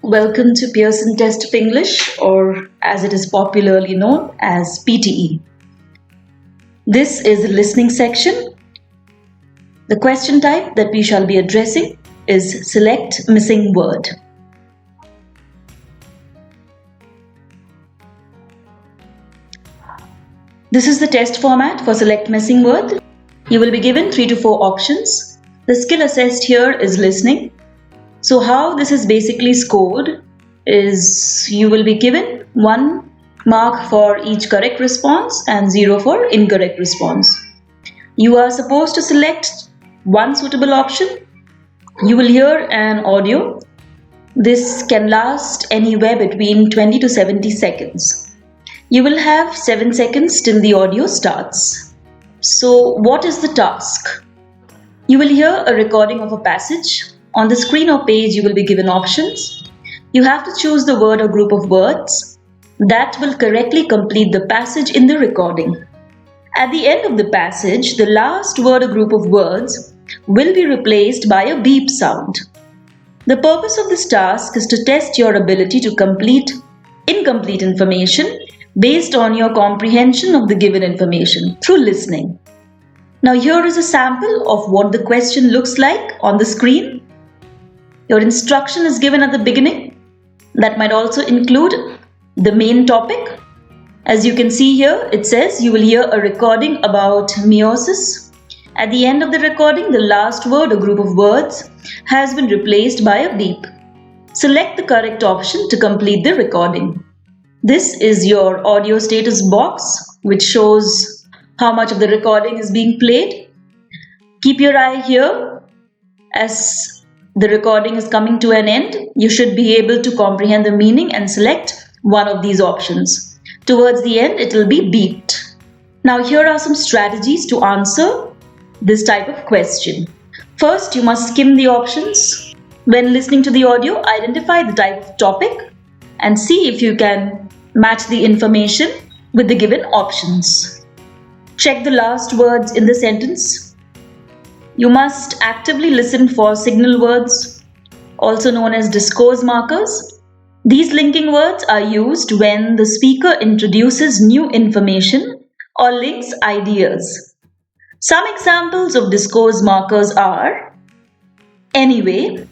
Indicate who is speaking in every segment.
Speaker 1: Welcome to Pearson Test of English, or as it is popularly known as PTE. This is the listening section. The question type that we shall be addressing is select missing word. This is the test format for select missing word. You will be given 3 to 4 options. The skill assessed here is listening. So how this is basically scored is you will be given 1 mark for each correct response and 0 for incorrect response. You are supposed to select one suitable option. You will hear an audio. This can last anywhere between 20 to 70 seconds. You will have 7 seconds till the audio starts. So what is the task? You will hear a recording of a passage. On the screen or page, you will be given options. You have to choose the word or group of words that will correctly complete the passage in the recording. At the end of the passage, the last word or group of words will be replaced by a beep sound. The purpose of this task is to test your ability to complete incomplete information based on your comprehension of the given information through listening. Now here is a sample of what the question looks like on the screen. Your instruction is given at the beginning. That might also include the main topic. As you can see here, it says you will hear a recording about meiosis. At the end of the recording, the last word or group of words has been replaced by a beep. Select the correct option to complete the recording. This is your audio status box, which shows how much of the recording is being played. Keep your eye here. As the recording is coming to an end, you should be able to comprehend the meaning and select one of these options. Towards the end, it will be beeped. Now here are some strategies to answer this type of question. First, you must skim the options. When listening to the audio, identify the type of topic and see if you can match the information with the given options. Check the last words in the sentence. You must actively listen for signal words, also known as discourse markers. These linking words are used when the speaker introduces new information or links ideas. Some examples of discourse markers are anyway,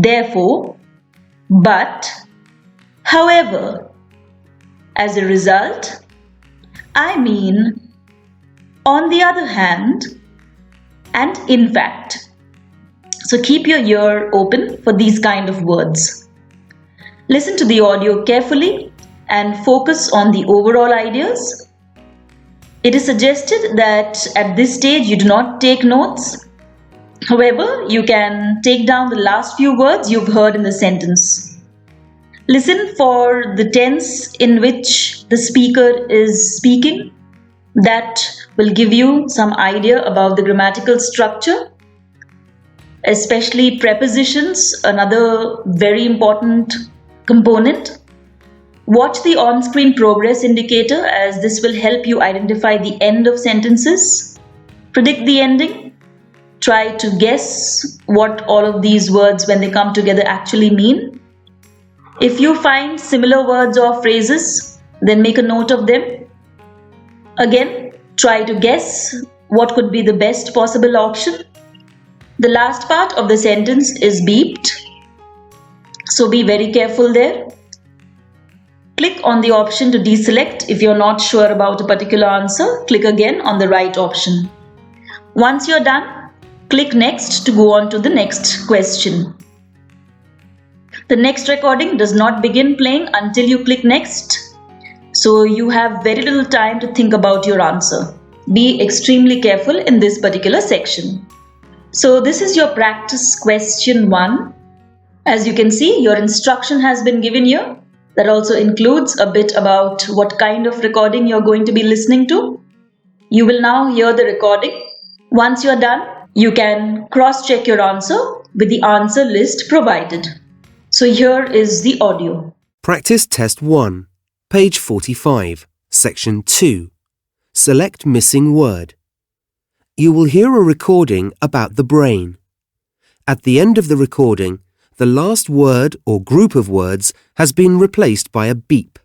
Speaker 1: therefore, but, however, as a result, I mean, on the other hand, and in fact. So keep your ear open for these kind of words. Listen to the audio carefully and focus on the overall ideas. It is suggested that at this stage you do not take notes. However, you can take down the last few words you've heard in the sentence. Listen for the tense in which the speaker is speaking. That will give you some idea about the grammatical structure, especially prepositions, another very important component. Watch the on-screen progress indicator, as this will help you identify the end of sentences. Predict the ending. Try to guess what all of these words when they come together actually mean. If you find similar words or phrases, then make a note of them. Again, try to guess what could be the best possible option. The last part of the sentence is beeped, so be very careful there. Click on the option to deselect if you're not sure about a particular answer. Click again on the right option. Once you're done, click next to go on to the next question. The next recording does not begin playing until you click next. So you have very little time to think about your answer. Be extremely careful in this particular section. So this is your practice question 1. As you can see, your instruction has been given here. That also includes a bit about what kind of recording you're going to be listening to. You will now hear the recording. Once you're done, you can cross-check your answer with the answer list provided. So here is the audio.
Speaker 2: Practice Test 1. Page 45, Section 2. Select missing word. You will hear a recording about the brain. At the end of the recording, the last word or group of words has been replaced by a beep.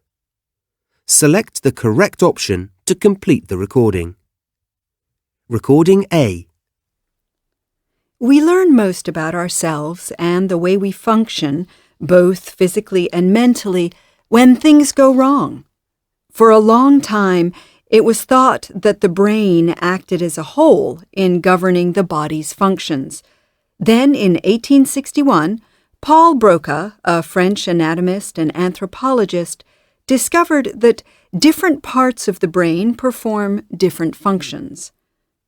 Speaker 2: Select the correct option to complete the recording. Recording A.
Speaker 3: We learn most about ourselves and the way we function, both physically and mentally, when things go wrong. For a long time, it was thought that the brain acted as a whole in governing the body's functions. Then, in 1861, Paul Broca, a French anatomist and anthropologist, discovered that different parts of the brain perform different functions.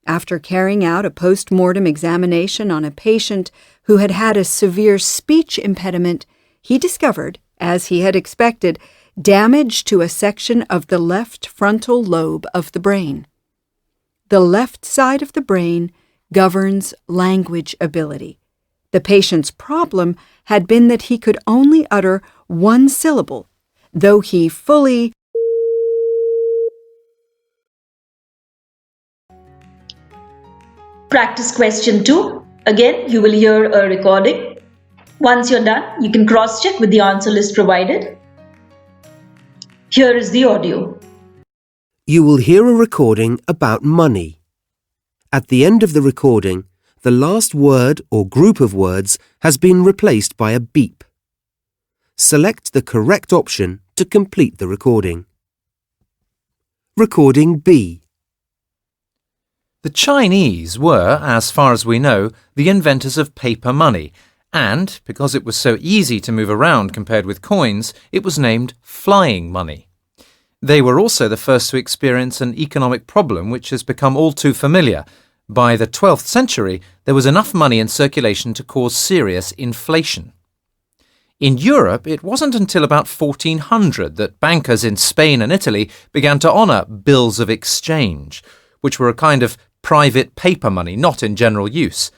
Speaker 3: After carrying out a post-mortem examination on a patient who had had a severe speech impediment, he discovered, as he had expected, damage to a section of the left frontal lobe of the brain. The left side of the brain governs language ability. The patient's problem had been that he could only utter one syllable, though he fully
Speaker 1: Practice question 2. Again, you will hear a recording. Once you're done, you can cross-check with the answer list provided. Here is the audio.
Speaker 2: You will hear a recording about money. At the end of the recording, the last word or group of words has been replaced by a beep. Select the correct option to complete the recording. Recording B.
Speaker 4: The Chinese were, as far as we know, the inventors of paper money, and, because it was so easy to move around compared with coins, it was named flying money. They were also the first to experience an economic problem which has become all too familiar. By the 12th century, there was enough money in circulation to cause serious inflation. In Europe, it wasn't until about 1400 that bankers in Spain and Italy began to honour bills of exchange, which were a kind of private paper money not in general use.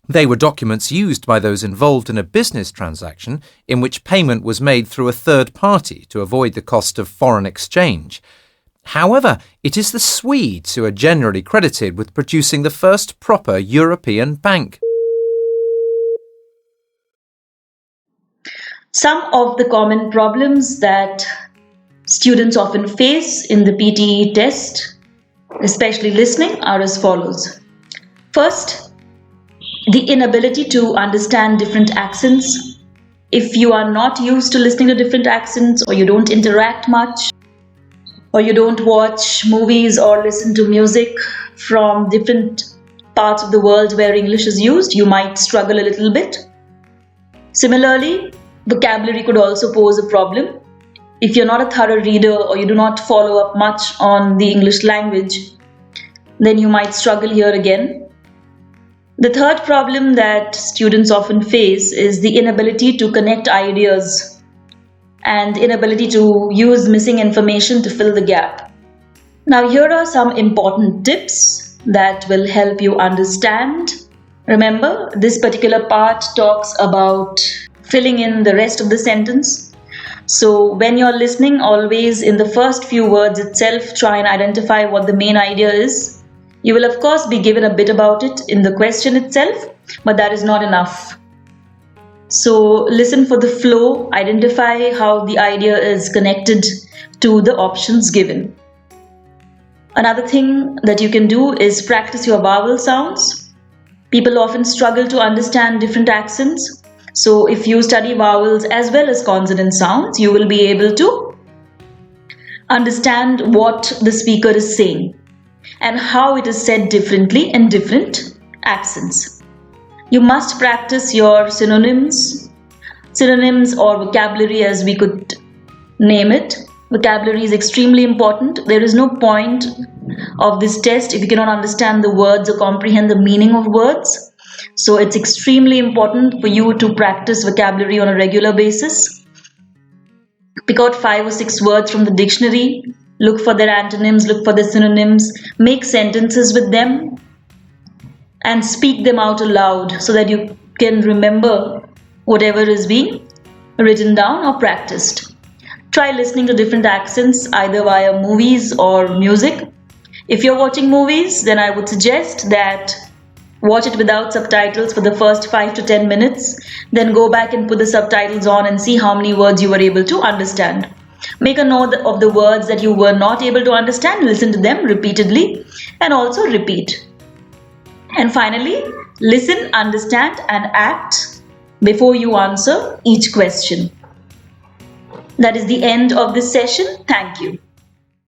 Speaker 4: They were documents used by those involved in a business transaction in which payment was made through a third party to avoid the cost of foreign exchange. However, it is the Swedes who are generally credited with producing the first proper European bank.
Speaker 1: Some of the common problems that students often face in the PTE test, especially listening, are as follows. First, the inability to understand different accents. If you are not used to listening to different accents, or you don't interact much, or you don't watch movies or listen to music from different parts of the world where English is used, you might struggle a little bit. Similarly, vocabulary could also pose a problem. If you're not a thorough reader or you do not follow up much on the English language, then you might struggle here again. The third problem that students often face is the inability to connect ideas and inability to use missing information to fill the gap. Now, here are some important tips that will help you understand. Remember, this particular part talks about filling in the rest of the sentence. So when you're listening, always in the first few words itself, try and identify what the main idea is. You will of course be given a bit about it in the question itself, but that is not enough. So listen for the flow, identify how the idea is connected to the options given. Another thing that you can do is practice your vowel sounds. People often struggle to understand different accents. So if you study vowels as well as consonant sounds, you will be able to understand what the speaker is saying and how it is said differently in different accents. You must practice your synonyms or vocabulary, as we could name it. Vocabulary is extremely important. There is no point of this test if you cannot understand the words or comprehend the meaning of words. So it's extremely important for you to practice vocabulary on a regular basis. Pick out 5 or 6 words from the dictionary, look for their antonyms, look for their synonyms, make sentences with them and speak them out aloud so that you can remember whatever is being written down or practiced. Try listening to different accents either via movies or music. If you're watching movies, then I would suggest that Watch it without subtitles for the first 5 to 10 minutes. Then go back and put the subtitles on and see how many words you were able to understand. Make a note of the words that you were not able to understand. Listen to them repeatedly and also repeat. And finally, listen, understand and act before you answer each question. That is the end of this session. Thank you.